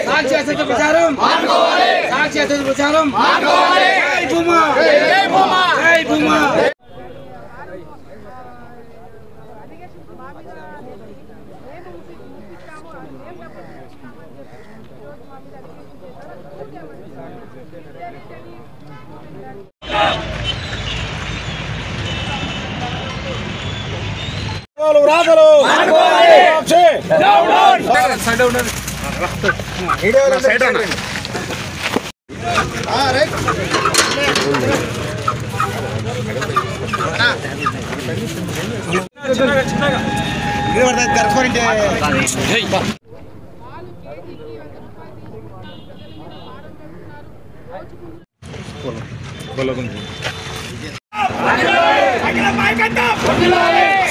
సాక్షి అసత్య ప్రచారం సాక్షి అసత్య ప్రచారం జై భూమా జై భూమా జై భూమా.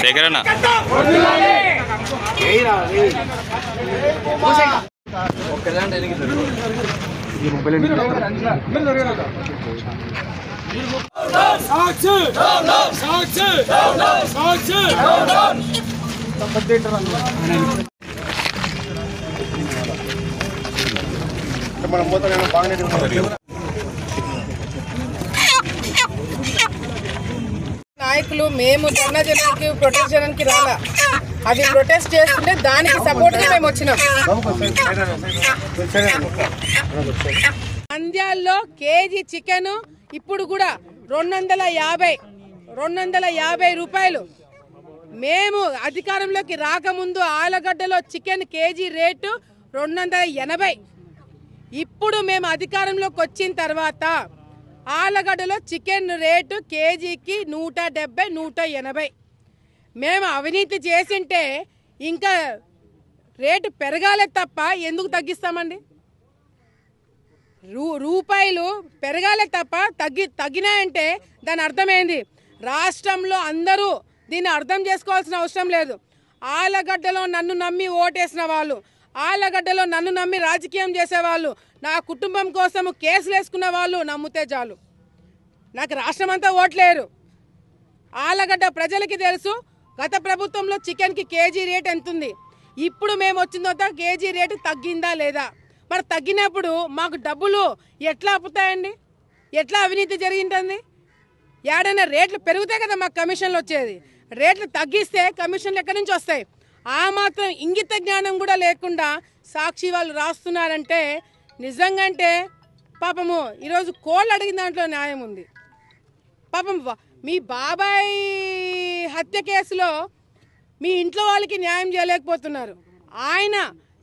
శేఖరన్న నాయకులు మేము జనానికి ప్రొటెస్ట్ చేయడానికి రాలా, అది ప్రొటెస్ట్ చేస్తుంటే దానికి సపోర్ట్ గా మేము వచ్చినాం. నంద్యాలలో కేజీ చికెన్ ఇప్పుడు కూడా 250 రూపాయలు. మేము అధికారంలోకి రాకముందు ఆలగడ్డలో చికెన్ కేజీ రేటు 280. ఇప్పుడు మేము అధికారంలోకి వచ్చిన తర్వాత ఆలగడ్డలో చికెన్ రేటు కేజీకి 170, 180. మేము అవినీతి చేసింటే ఇంకా రేటు పెరగాలే తప్ప ఎందుకు తగ్గిస్తామండి? రూపాయలు పెరగాలే తప్ప తగ్గినాయంటే దాని అర్థమైంది. రాష్ట్రంలో అందరూ దీన్ని అర్థం చేసుకోవాల్సిన అవసరం లేదు. ఆలగడ్డలో నన్ను నమ్మి ఓటేసిన వాళ్ళు, ఆలగడ్డలో నన్ను నమ్మి రాజకీయం చేసేవాళ్ళు, నా కుటుంబం కోసం కేసులు వేసుకున్న వాళ్ళు నమ్మితే చాలు. నాకు రాష్ట్రం అంతా ఓట్లేరు. ఆలగడ్డ ప్రజలకి తెలుసు గత ప్రభుత్వంలో చికెన్కి కేజీ రేట్ ఎంత ఉంది, ఇప్పుడు మేము వచ్చిన తర్వాత కేజీ రేటు తగ్గిందా లేదా? మరి తగ్గినప్పుడు మాకు డబ్బులు ఎట్లా అప్పుతాయండి? ఎట్లా అవినీతి జరిగింటుంది? ఏడైనా రేట్లు పెరిగితే కదా మాకు కమిషన్లు వచ్చేది. రేట్లు తగ్గిస్తే కమిషన్లు ఎక్కడి నుంచి వస్తాయి? ఆ మాత్రం ఇంగిత జ్ఞానం కూడా లేకుండా సాక్షి వాళ్ళు రాస్తున్నారంటే నిజంగా అంటే పాపము ఈరోజు కోళ్ళు అడిగిన దాంట్లో న్యాయం ఉంది. పాపం మీ బాబాయ్ హత్య కేసులో మీ ఇంట్లో వాళ్ళకి న్యాయం చేయలేకపోతున్నారు. ఆయన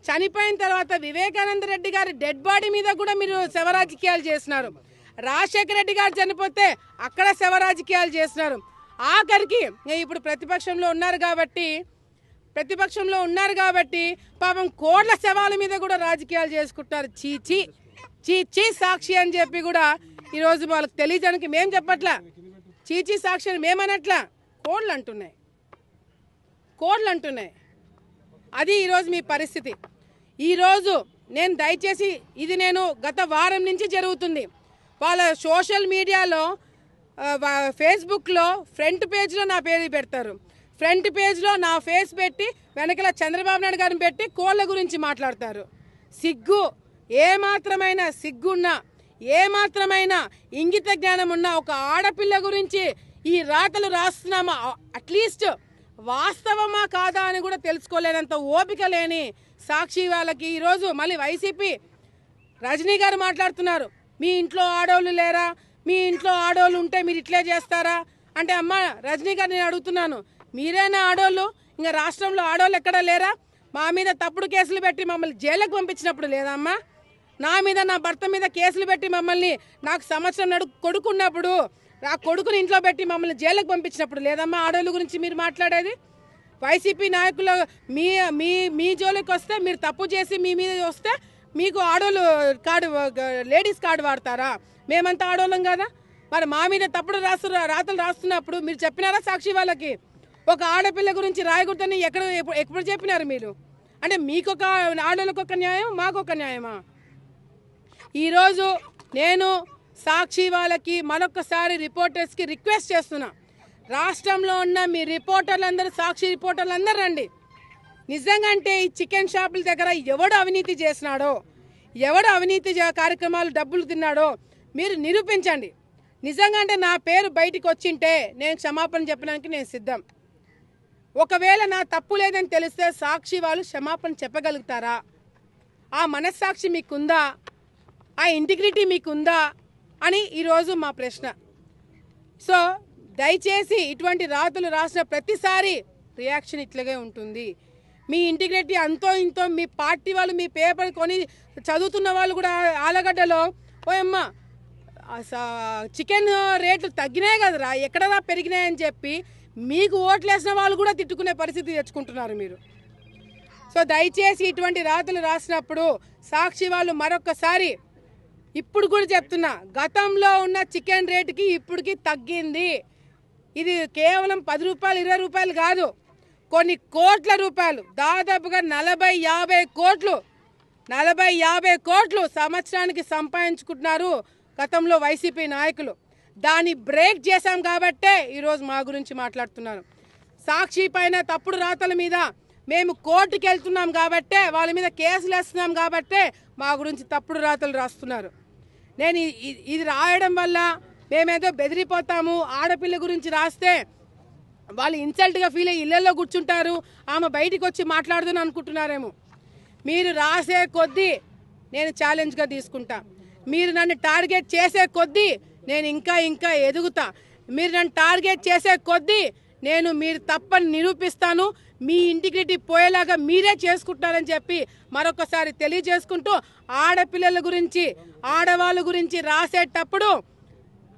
చనిపోయిన తర్వాత వివేకానంద రెడ్డి గారి డెడ్ బాడీ మీద కూడా మీరు శవ రాజకీయాలు చేస్తున్నారు. రాజశేఖర రెడ్డి గారు చనిపోతే అక్కడ శవ రాజకీయాలు చేస్తున్నారు. ఆఖరికి ఇప్పుడు ప్రతిపక్షంలో ఉన్నారు కాబట్టి పాపం కోట్ల శవాల మీద కూడా రాజకీయాలు చేసుకుంటారు. చీచి చీచి సాక్షి అని చెప్పి కూడా ఈరోజు వాళ్ళకి తెలియడానికి మేము చెప్పట్లా. చీచి సాక్షి అని మేమనట్లా, కోళ్ళు అంటున్నాయి. అది ఈరోజు మీ పరిస్థితి. ఈరోజు నేను దయచేసి ఇది గత వారం నుంచి జరుగుతుంది. వాళ్ళ సోషల్ మీడియాలో ఫేస్బుక్లో ఫ్రంట్ పేజ్లో నా పేరు పెడతారు. ఫ్రంట్ పేజ్లో నా ఫేస్ పెట్టి వెనకల చంద్రబాబు నాయుడు గారిని పెట్టి కోళ్ళ గురించి మాట్లాడతారు. సిగ్గు, ఏమాత్రమైన సిగ్గున్నా, ఏమాత్రమైన ఇంగిత జ్ఞానం ఉన్న ఒక ఆడపిల్ల గురించి ఈ రాతలు రాస్తున్నామా, అట్లీస్ట్ వాస్తవమా కాదా అని కూడా తెలుసుకోలేనంత ఓపిక లేని సాక్షి వాళ్ళకి ఈరోజు మళ్ళీ వైసీపీ రజనీ గారు మాట్లాడుతున్నారు. మీ ఇంట్లో ఆడోళ్ళు లేరా? మీ ఇంట్లో ఆడోళ్ళు ఉంటే మీరు ఇట్లే చేస్తారా అంటే, అమ్మ రజనీ గారు నేను అడుగుతున్నాను, మీరేనా ఆడోళ్ళు? ఇంకా రాష్ట్రంలో ఆడోళ్ళు ఎక్కడా లేరా? మా మీద తప్పుడు కేసులు పెట్టి మమ్మల్ని జైలుకు పంపించినప్పుడు లేదమ్మా? నా మీద, నా భర్త మీద కేసులు పెట్టి మమ్మల్ని, నాకు సంవత్సరం కొడుకున్నప్పుడు ఆ కొడుకుని ఇంట్లో పెట్టి మమ్మల్ని జైలుకు పంపించినప్పుడు లేదమ్మా ఆడోళ్ళ గురించి మీరు మాట్లాడేది? వైసీపీ నాయకులు మీ జోలికి వస్తే, మీరు తప్పు చేసి మీ మీద వస్తే మీకు ఆడోళ్ళు కార్డు, లేడీస్ కార్డు వాడతారా? మేమంతా ఆడోళ్ళం కదా? మరి మా మీద తప్పుడు రాతలు రాస్తున్నప్పుడు మీరు చెప్పినారా సాక్షి వాళ్ళకి? ఒక ఆడపిల్ల గురించి రాయకూడదని ఎప్పుడు చెప్పినారు మీరు? అంటే మీకొక ఆడోళ్ళకు ఒక న్యాయం, మాకొక న్యాయమా? ఈరోజు నేను సాక్షి వాళ్ళకి మరొకసారి రిపోర్టర్స్కి రిక్వెస్ట్ చేస్తున్నా, రాష్ట్రంలో ఉన్న మీ రిపోర్టర్లందరూ, సాక్షి రిపోర్టర్లందరూ రండి. నిజంగా అంటే ఈ చికెన్ షాపుల దగ్గర ఎవడు అవినీతి చేసినాడో, ఎవడు అవినీతి కార్యక్రమాలు డబ్బులు తిన్నాడో మీరు నిరూపించండి. నిజంగా అంటే నా పేరు బయటికి వచ్చింటే నేను క్షమాపణ చెప్పడానికి నేను సిద్ధం. ఒకవేళ నా తప్పు లేదని తెలిస్తే సాక్షి వాళ్ళు క్షమాపణ చెప్పగలుగుతారా? ఆ మనస్సాక్షి మీకుందా? ఆ ఇంటిగ్రిటీ మీకుందా అని ఈరోజు మా ప్రశ్న. సో దయచేసి ఇటువంటి రాతలు రాసిన ప్రతిసారి రియాక్షన్ ఇట్లాగే ఉంటుంది. మీ ఇంటిగ్రిటీ అంతో ఇంతో మీ పార్టీ వాళ్ళు మీ పేపర్ కొని చదువుతున్న వాళ్ళు కూడా ఆలగడ్డలో ఓయమ్మ చికెన్ రేట్లు తగ్గినాయి కదరా, ఎక్కడరా పెరిగినాయని చెప్పి మీకు ఓట్లేసిన వాళ్ళు కూడా తిట్టుకునే పరిస్థితి తెచ్చుకుంటున్నారు మీరు. సో దయచేసి ఇటువంటి రాతలు రాసినప్పుడు సాక్షి వాళ్ళు మరొకసారి ఇప్పుడు కూడా చెప్తున్నా, గతంలో ఉన్న చికెన్ రేటుకి ఇప్పటికి తగ్గింది. ఇది కేవలం 10 రూపాయలు 20 రూపాయలు కాదు, కొన్ని కోట్ల రూపాయలు, దాదాపుగా 40-50 కోట్లు 40-50 కోట్లు సంవత్సరానికి సంపాదించుకుంటున్నారు గతంలో వైసీపీ నాయకులు. దాన్ని బ్రేక్ చేశాం కాబట్టే ఈరోజు మా గురించి మాట్లాడుతున్నారు. సాక్షి పైన తప్పుడు రాతల మీద మేము కోర్టుకి వెళ్తున్నాం కాబట్టే, వాళ్ళ మీద కేసులు వేస్తున్నాం కాబట్టే మా గురించి తప్పుడు రాతలు రాస్తున్నారు. నేను ఇది రాయడం వల్ల మేమేదో బెదిరిపోతాము, ఆడపిల్ల గురించి రాస్తే వాళ్ళు ఇన్సల్ట్గా ఫీల్ అయ్యి ఇళ్లలో కూర్చుంటారు, ఆమె బయటికి వచ్చి మాట్లాడదని అనుకుంటున్నారేమో. మీరు రాసే కొద్దీ నేను ఛాలెంజ్గా తీసుకుంటా. మీరు నన్ను టార్గెట్ చేసే కొద్దీ నేను ఇంకా ఇంకా ఎదుగుతా. మీరు నన్ను టార్గెట్ చేసే కొద్దీ నేను మీరు తప్పని నిరూపిస్తాను. మీ ఇంటిగ్రిటీ పోయేలాగా మీరే చేసుకుంటారని చెప్పి మరొకసారి తెలియజేసుకుంటూ, ఆడపిల్లల గురించి ఆడవాళ్ళ గురించి రాసేటప్పుడు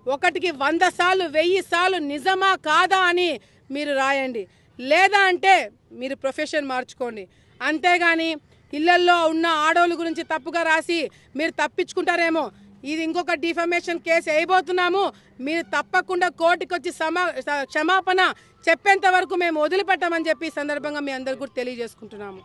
1కి 100 సార్లు 1000 సార్లు నిజమా కాదా అని మీరు రాయండి. లేదా అంటే మీరు ప్రొఫెషన్ మార్చుకోండి. అంతేగాని ఇళ్లల్లో ఉన్న ఆడవాళ్ళ గురించి తప్పుగా రాసి మీరు తప్పించుకుంటారేమో. ఇది ఇంకొక డిఫమేషన్ కేసు వేయబోతున్నాము. మీరు తప్పకుండా కోర్టుకి వచ్చి క్షమాపణ చెప్పేంత వరకు మేము వదిలిపెట్టామని చెప్పి ఈ సందర్భంగా మీ అందరికీ కూడా తెలియజేసుకుంటున్నాము.